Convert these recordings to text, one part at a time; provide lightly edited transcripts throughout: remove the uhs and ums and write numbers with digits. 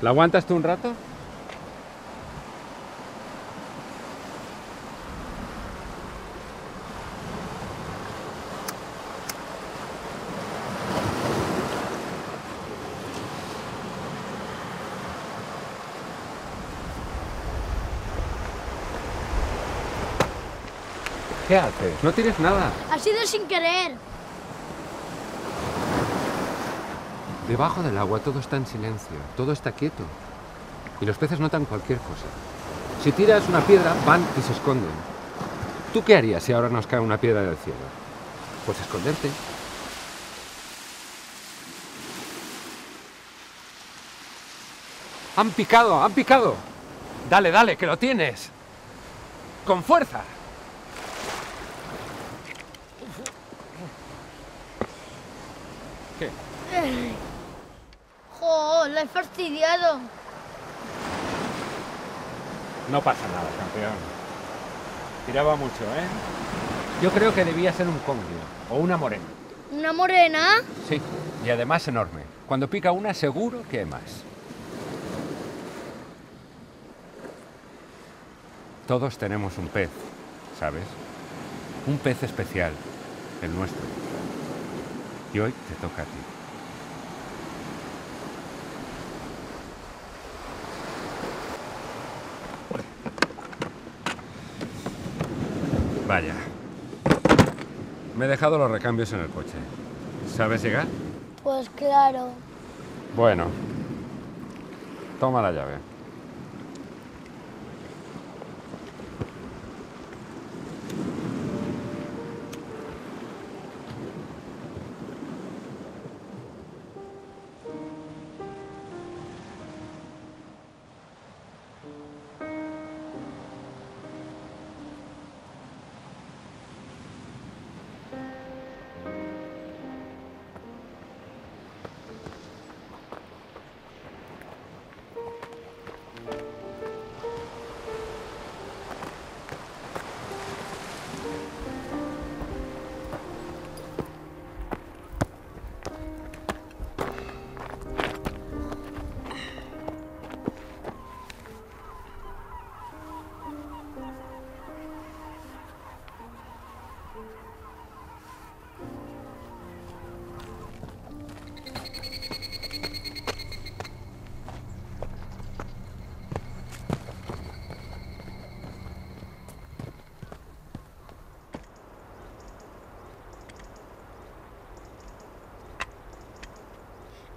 ¿La aguantas tú un rato? ¿Qué haces? No tienes nada. Ha sido sin querer. Debajo del agua todo está en silencio, todo está quieto. Y los peces notan cualquier cosa. Si tiras una piedra, van y se esconden. ¿Tú qué harías si ahora nos cae una piedra del cielo? Pues esconderte. ¡Han picado! ¡Han picado! Dale, dale, que lo tienes. ¡Con fuerza! ¿Qué? ¡Jo! La he fastidiado. No pasa nada, campeón. Tiraba mucho, ¿eh? Yo creo que debía ser un congrio o una morena. ¿Una morena? Sí, y además enorme. Cuando pica una, seguro que hay más. Todos tenemos un pez, ¿sabes? Un pez especial, el nuestro. Y hoy te toca a ti. Vaya. Me he dejado los recambios en el coche. ¿Sabes llegar? Pues claro. Bueno. Toma la llave.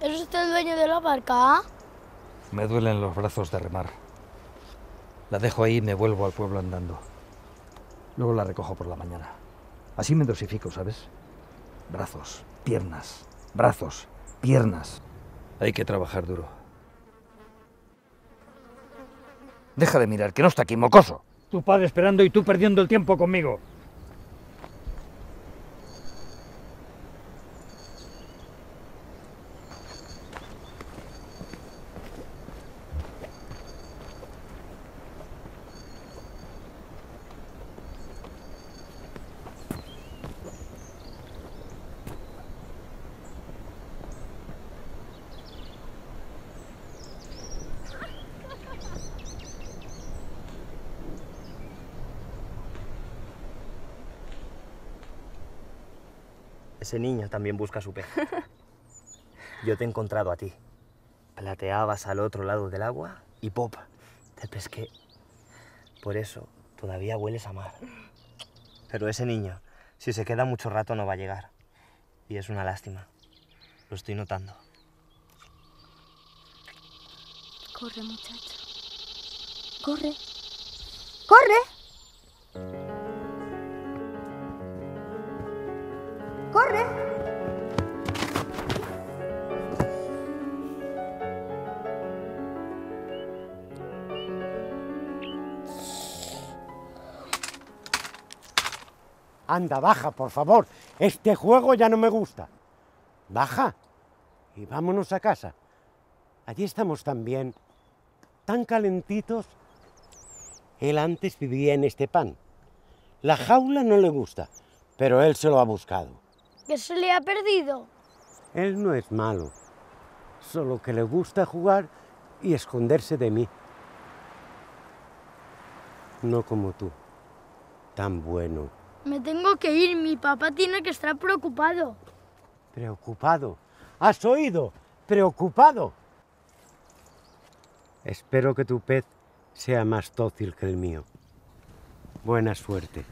¿Es usted el dueño de la barca? Me duelen los brazos de remar. La dejo ahí y me vuelvo al pueblo andando. Luego la recojo por la mañana. Así me dosifico, ¿sabes? Brazos, piernas, brazos, piernas. Hay que trabajar duro. Deja de mirar, que no está aquí, mocoso. Tu padre esperando y tú perdiendo el tiempo conmigo. Ese niño también busca su pez. Yo te he encontrado a ti. Plateabas al otro lado del agua y ¡pop! Te pesqué. Por eso todavía hueles a mar. Pero ese niño, si se queda mucho rato, no va a llegar. Y es una lástima. Lo estoy notando. Corre, muchacho. Corre. ¡Corre! ¡Corre! Anda, baja, por favor. Este juego ya no me gusta. Baja y vámonos a casa. Allí estamos tan bien, tan calentitos. Él antes vivía en este pan. La jaula no le gusta, pero él se lo ha buscado. ¿Que se le ha perdido? Él no es malo, solo que le gusta jugar y esconderse de mí. No como tú, tan bueno. Me tengo que ir, mi papá tiene que estar preocupado. Preocupado. ¿Has oído? Preocupado. Espero que tu pez sea más dócil que el mío. Buena suerte.